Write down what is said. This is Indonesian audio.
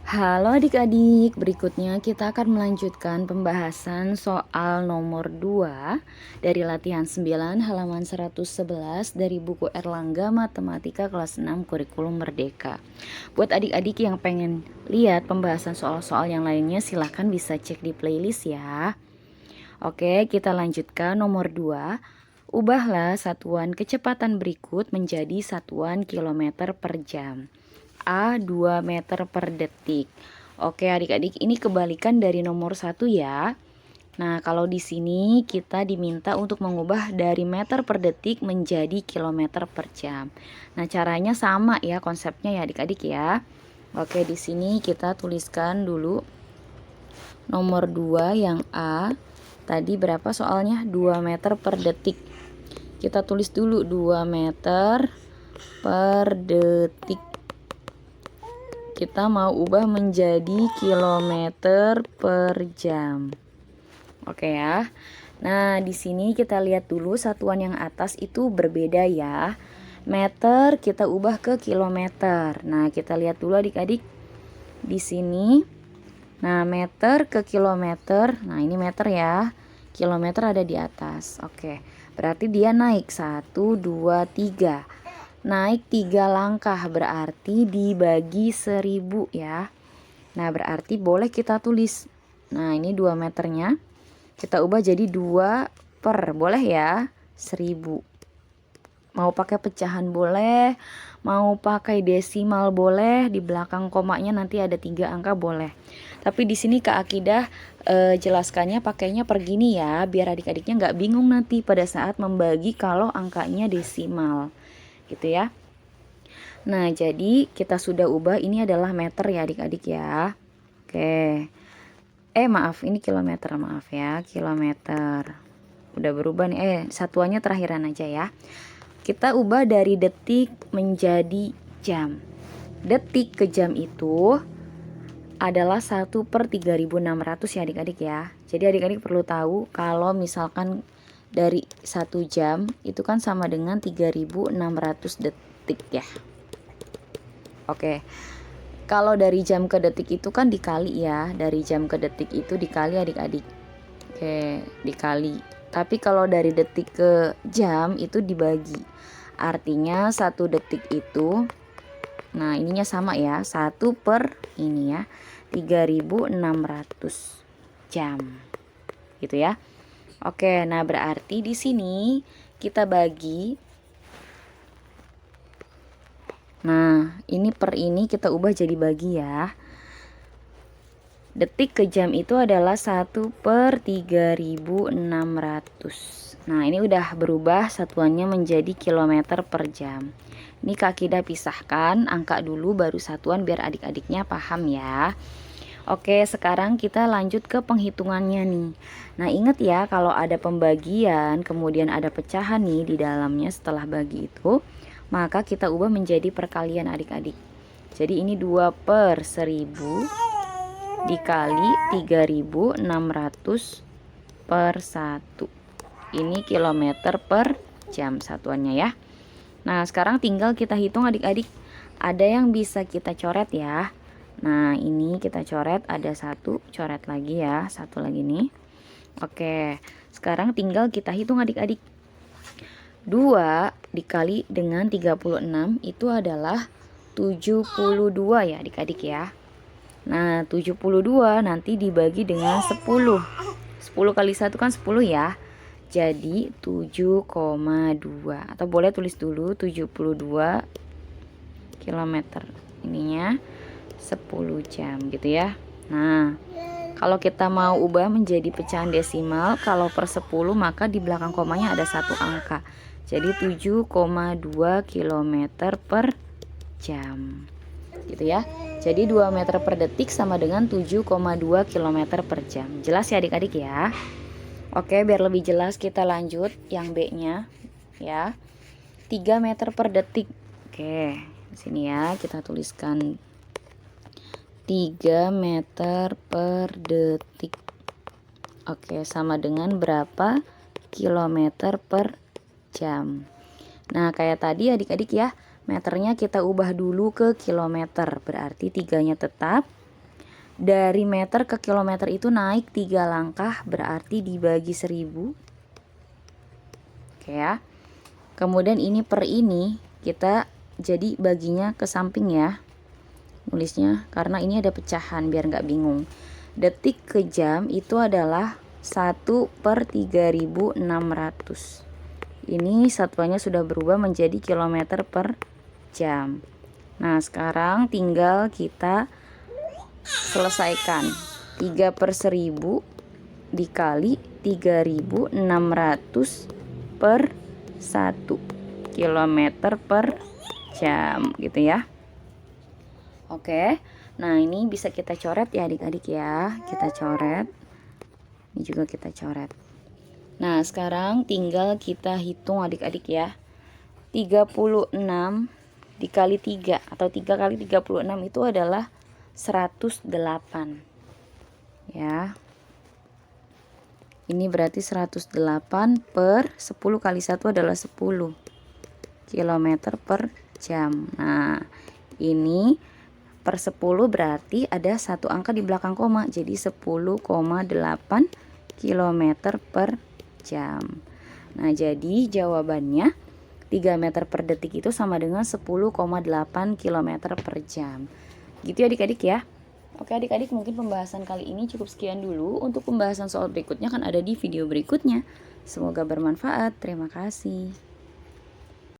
Halo adik-adik, berikutnya kita akan melanjutkan pembahasan soal nomor 2 dari latihan 9 halaman 111 dari buku Erlangga Matematika kelas 6 Kurikulum Merdeka. Buat adik-adik yang pengen lihat pembahasan soal-soal yang lainnya silahkan bisa cek di playlist ya. Oke, kita lanjutkan nomor 2. Ubahlah satuan kecepatan berikut menjadi satuan kilometer per jam. A 2 meter per detik. Oke adik-adik, ini kebalikan dari nomor 1 ya. Nah kalau di sini kita diminta untuk mengubah dari meter per detik menjadi kilometer per jam. Nah caranya sama ya konsepnya ya adik-adik ya. Oke, di sini kita tuliskan dulu nomor 2 yang A. Tadi berapa soalnya? 2 meter per detik. Kita tulis dulu 2 meter per detik. Kita mau ubah menjadi kilometer per jam. Oke ya. Nah, di sini kita lihat dulu satuan yang atas itu berbeda ya. Meter kita ubah ke kilometer. Nah, kita lihat dulu adik-adik di sini. Nah, meter ke kilometer. Nah, ini meter ya. Kilometer ada di atas. Oke. Berarti dia naik 1 2 3. Naik 3 langkah berarti dibagi 1000 ya. Nah berarti boleh kita tulis. Nah ini 2 meternya kita ubah jadi 2 per, boleh ya, 1000. Mau pakai pecahan boleh, mau pakai desimal boleh, di belakang komanya nanti ada 3 angka boleh. Tapi di sini Kak Akidah jelaskannya pakainya per gini ya, biar adik-adiknya nggak bingung nanti pada saat membagi kalau angkanya desimal gitu ya. Nah jadi kita sudah ubah, ini adalah meter ya adik-adik ya. Oke, maaf ini kilometer, maaf ya, kilometer udah berubah nih, satuannya terakhiran aja ya. Kita ubah dari detik menjadi jam. Detik ke jam itu adalah 1/3600 ya adik-adik ya. Jadi adik-adik perlu tahu kalau misalkan dari 1 jam itu kan sama dengan 3600 detik ya. Oke, kalau dari jam ke detik itu kan dikali ya. Dari jam ke detik itu dikali adik-adik. Oke, dikali. Tapi kalau dari detik ke jam itu dibagi. Artinya 1 detik itu, nah ininya sama ya, 1 per ini ya, 3600 jam gitu ya. Oke, nah berarti di sini kita bagi. Nah, ini per ini kita ubah jadi bagi ya. Detik ke jam itu adalah 1/3600. Nah, ini udah berubah satuannya menjadi kilometer per jam. Ini Kak Kida pisahkan angka dulu baru satuan biar adik-adiknya paham ya. Oke, sekarang kita lanjut ke penghitungannya nih. Nah, ingat ya kalau ada pembagian, kemudian ada pecahan nih di dalamnya setelah bagi itu, maka kita ubah menjadi perkalian adik-adik. Jadi ini 2/1000 dikali 3600 per 1. Ini kilometer per jam satuannya ya. Nah sekarang tinggal kita hitung adik-adik. Ada yang bisa kita coret ya. Nah ini kita coret, ada 1, coret lagi ya, 1 lagi nih. Oke, sekarang tinggal kita hitung adik-adik. 2 dikali dengan 36 itu adalah 72 ya adik-adik ya. Nah 72 nanti dibagi dengan 10. 10 kali 1 kan 10 ya. Jadi 7,2. Atau boleh tulis dulu 72 kilometer. Ininya 10 jam gitu ya. Nah kalau kita mau ubah menjadi pecahan desimal, kalau per 10 maka di belakang komanya ada 1 angka. Jadi 7,2 km per jam gitu ya. Jadi 2 meter per detik sama dengan 7,2 km per jam. Jelas ya adik-adik ya. Oke, biar lebih jelas kita lanjut yang B-nya ya. 3 meter per detik. Oke, sini ya kita tuliskan 3 meter per detik. Oke, sama dengan berapa kilometer per jam. Nah, kayak tadi adik-adik ya, meternya kita ubah dulu ke kilometer. Berarti 3-nya tetap, Dari meter ke kilometer itu naik 3 langkah, berarti dibagi 1000. Oke ya. Kemudian ini per ini kita jadi baginya ke samping ya. Nulisnya karena ini ada pecahan biar nggak bingung. Detik ke jam itu adalah 1/3600. Ini satuannya sudah berubah menjadi kilometer per jam. Nah, sekarang tinggal kita selesaikan. 3/1000 dikali 3600 per 1 kilometer per jam gitu ya. Oke, nah ini bisa kita coret ya adik-adik ya. Kita coret. Ini juga kita coret. Nah, sekarang tinggal kita hitung adik-adik ya. 36 dikali 3 atau 3 kali 36 itu adalah 108. Ya. Ini berarti 108 per 10 kali 1 adalah 10 kilometer per jam. Nah, ini per 10 berarti ada satu angka di belakang koma, jadi 10,8 kilometer per jam. Nah, jadi jawabannya 3 meter per detik itu sama dengan 10,8 kilometer per jam. Gitu ya adik-adik ya. Oke adik-adik, mungkin pembahasan kali ini cukup sekian dulu. Untuk pembahasan soal berikutnya kan ada di video berikutnya. Semoga bermanfaat. Terima kasih.